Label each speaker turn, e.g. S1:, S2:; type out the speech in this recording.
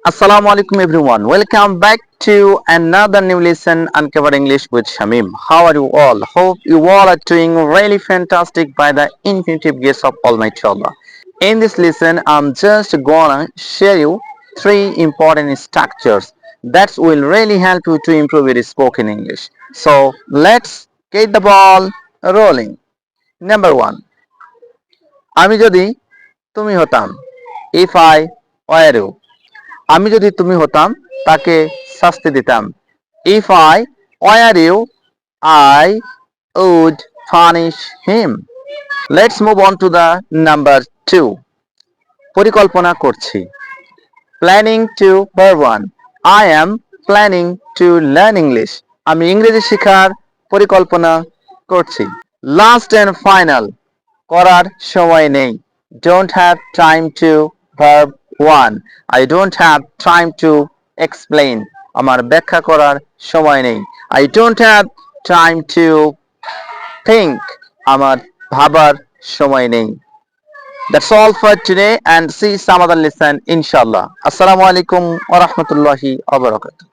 S1: Assalamu alaikum everyone. Welcome back to another new lesson Uncover English with Shamim. How are you all? Hope you all are doing really fantastic by the infinitive grace of Almighty Allah. In this lesson, I'm just gonna share you three important structures that will really help you to improve your spoken English. So let's get the ball rolling. Number one, আমি যদি তুমি হতাম. If I were you. আমি যদি তুমি হতাম তাকে শাস্তি দিতাম. If I were you, I would punish him. Let's move on to the number 2. পরিকল্পনা করছি. Planning to verb 1. I am planning to learn English. আমি ইংরেজি শেখার পরিকল্পনা করছি. Last and final. করার সময় নেই. Don't have time to verb 1. I don't have time to explain. আমার ব্যাখ্যা করার সময় নেই. I don't have time to think. আমার ভাবার সময় নেই. That's all for today and see some other lesson inshallah. Assalamu alaikum wa rahmatullahi wa barakatuh.